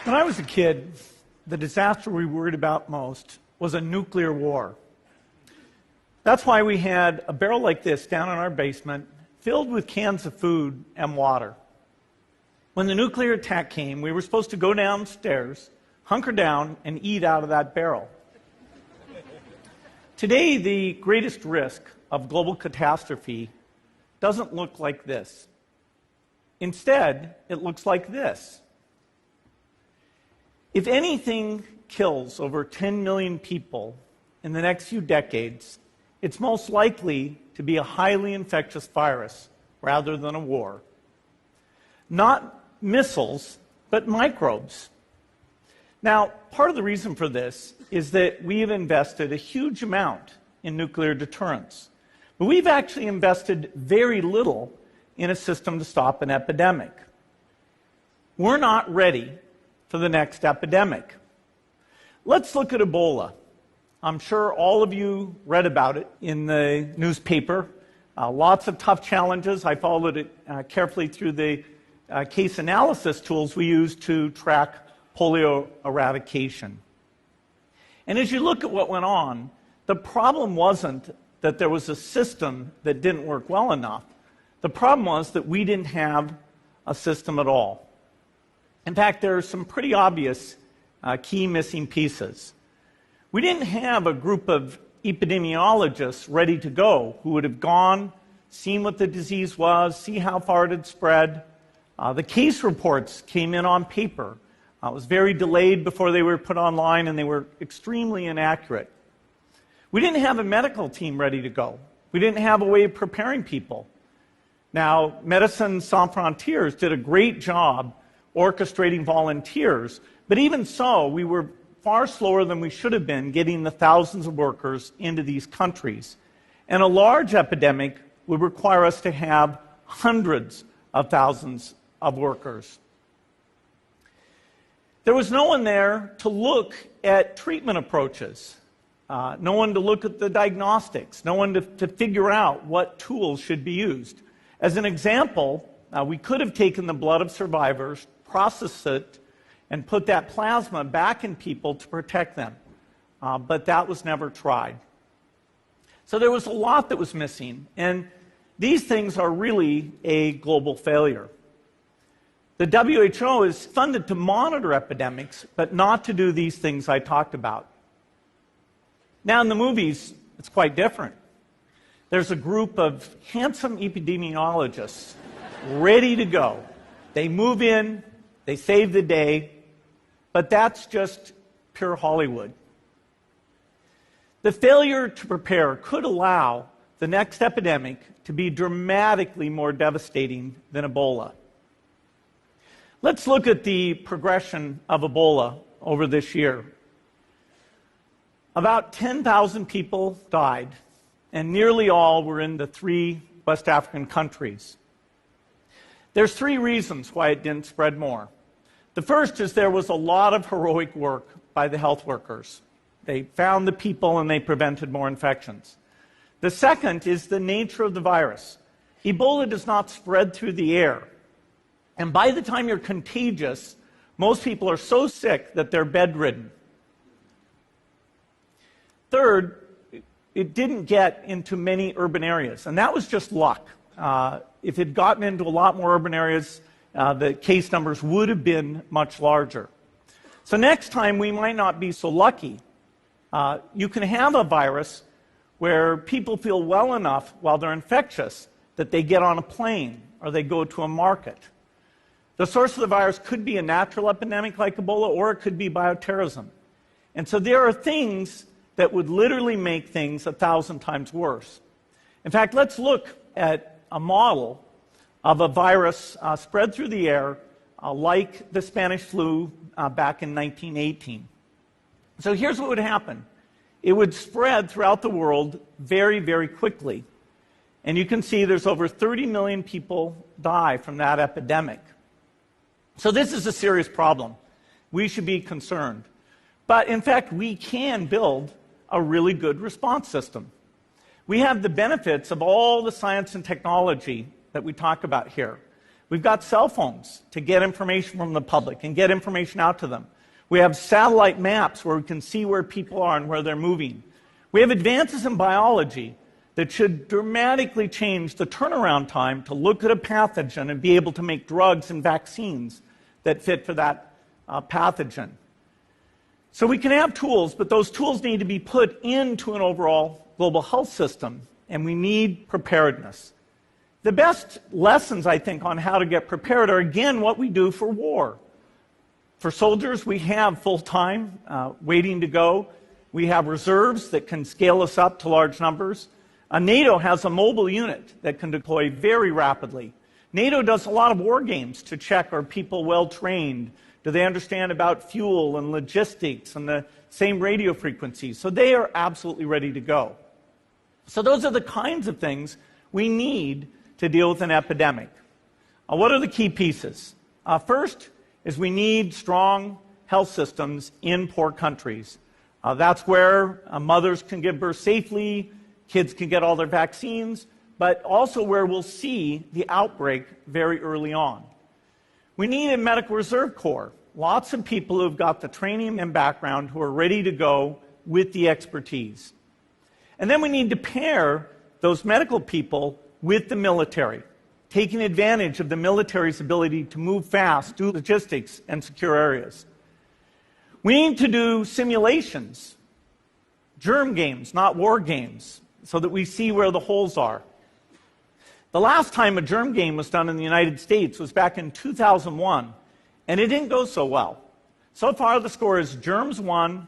When I was a kid, the disaster we worried about most was a nuclear war. That's why we had a barrel like this down in our basement filled with cans of food and water. When the nuclear attack came, we were supposed to go downstairs, hunker down, and eat out of that barrel. Today, the greatest risk of global catastrophe doesn't look like this. Instead, it looks like this. If anything kills over 10 million people in the next few decades, it's most likely to be a highly infectious virus rather than a war. Not missiles, but microbes. Now, part of the reason for this is that we have invested a huge amount in nuclear deterrence. But we've actually invested very little in a system to stop an epidemic. We're not ready for the next epidemic. Let's look at Ebola. I'm sure all of you read about it in the newspaper. Lots of tough challenges. I followed it carefully through the case analysis tools we use to track polio eradication. And as you look at what went on, the problem wasn't that there was a system that didn't work well enough. The problem was that we didn't have a system at all. In fact, there are some pretty obvious key missing pieces. We didn't have a group of epidemiologists ready to go who would have gone, seen what the disease was, see how far it had spread. The case reports came in on paper. It was very delayed before they were put online, and they were extremely inaccurate. We didn't have a medical team ready to go. We didn't have a way of preparing people. Now, Médecins Sans Frontières did a great job orchestrating volunteers, but even so, we were far slower than we should have been getting the thousands of workers into these countries. And a large epidemic would require us to have hundreds of thousands of workers. There was no one there to look at treatment approaches, no one to look at the diagnostics, no one to figure out what tools should be used. As an example, we could have taken the blood of survivors, processed it, and put that plasma back in people to protect them. But that was never tried. So there was a lot that was missing, and these things are really a global failure. The WHO is funded to monitor epidemics, but not to do these things I talked about. Now, in the movies, it's quite different. There's a group of handsome epidemiologists ready to go. They move in, they save the day, but that's just pure Hollywood. The failure to prepare could allow the next epidemic to be dramatically more devastating than Ebola. Let's look at the progression of Ebola over this year. About 10,000 people died, and nearly all were in the 3 West African countries. There's 3 reasons why it didn't spread more. The first is there was a lot of heroic work by the health workers. They found the people and they prevented more infections. The second is the nature of the virus. Ebola does not spread through the air. And by the time you're contagious, most people are so sick that they're bedridden. Third, it didn't get into many urban areas, and that was just luck. If it had gotten into a lot more urban areas, the case numbers would have been much larger. So next time, we might not be so lucky. You can have a virus where people feel well enough while they're infectious that they get on a plane or they go to a market. The source of the virus could be a natural epidemic like Ebola, or it could be bioterrorism. And so there are things that would literally make things 1,000 times worse. In fact, let's look at a model of a virus spread through the air like the Spanish flu back in 1918. So here's what would happen. It would spread throughout the world very, very quickly. And you can see there's over 30 million people die from that epidemic. So this is a serious problem. We should be concerned. But in fact, we can build a really good response system. We have the benefits of all the science and technology that we talk about here. We've got cell phones to get information from the public and get information out to them. We have satellite maps where we can see where people are and where they're moving. We have advances in biology that should dramatically change the turnaround time to look at a pathogen and be able to make drugs and vaccines that fit for that pathogen. So we can have tools, but those tools need to be put into an overall global health system, and we need preparedness. The best lessons, I think, on how to get prepared are, again, what we do for war. For soldiers, we have full-time waiting to go. We have reserves that can scale us up to large numbers. NATO has a mobile unit that can deploy very rapidly. NATO does a lot of war games to check, are people well-trained? Do they understand about fuel and logistics and the same radio frequencies? So they are absolutely ready to go. So those are the kinds of things we need to deal with an epidemic. What are the key pieces? First is we need strong health systems in poor countries. That's where mothers can give birth safely, kids can get all their vaccines, but also where we'll see the outbreak very early on. We need a medical reserve corps. Lots of people who've got the training and background who are ready to go with the expertise. And then we need to pair those medical people with the military, taking advantage of the military's ability to move fast, do logistics, and secure areas. We need to do simulations, germ games, not war games, so that we see where the holes are. The last time a germ game was done in the United States was back in 2001, and it didn't go so well. So far, the score is germs 1,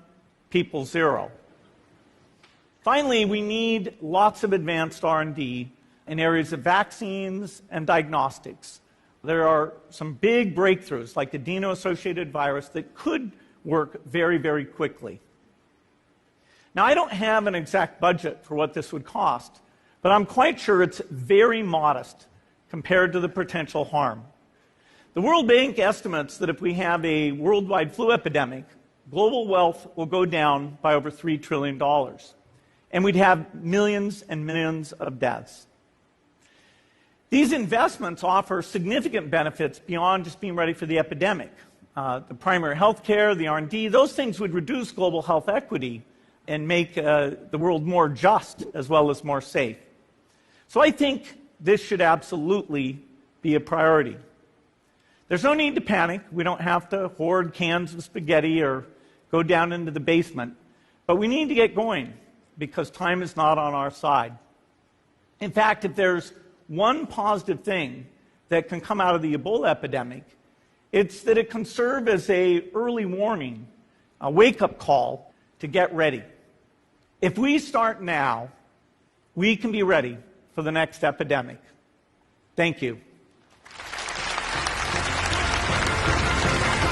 people 0. Finally, we need lots of advanced R&D in areas of vaccines and diagnostics. There are some big breakthroughs, like the adeno-associated virus, that could work very, very quickly. Now, I don't have an exact budget for what this would cost, but I'm quite sure it's very modest compared to the potential harm. The World Bank estimates that if we have a worldwide flu epidemic, global wealth will go down by over $3 trillion, and we'd have millions and millions of deaths. These investments offer significant benefits beyond just being ready for the epidemic. The primary health care, the R&D, those things would reduce global health equity and make the world more just as well as more safe. So I think this should absolutely be a priority. There's no need to panic. We don't have to hoard cans of spaghetti or go down into the basement. But we need to get going because time is not on our side. In fact, if there's one positive thing that can come out of the Ebola epidemic, it's that it can serve as an early warning, a wake-up call to get ready. If we start now, we can be ready for the next epidemic. Thank you.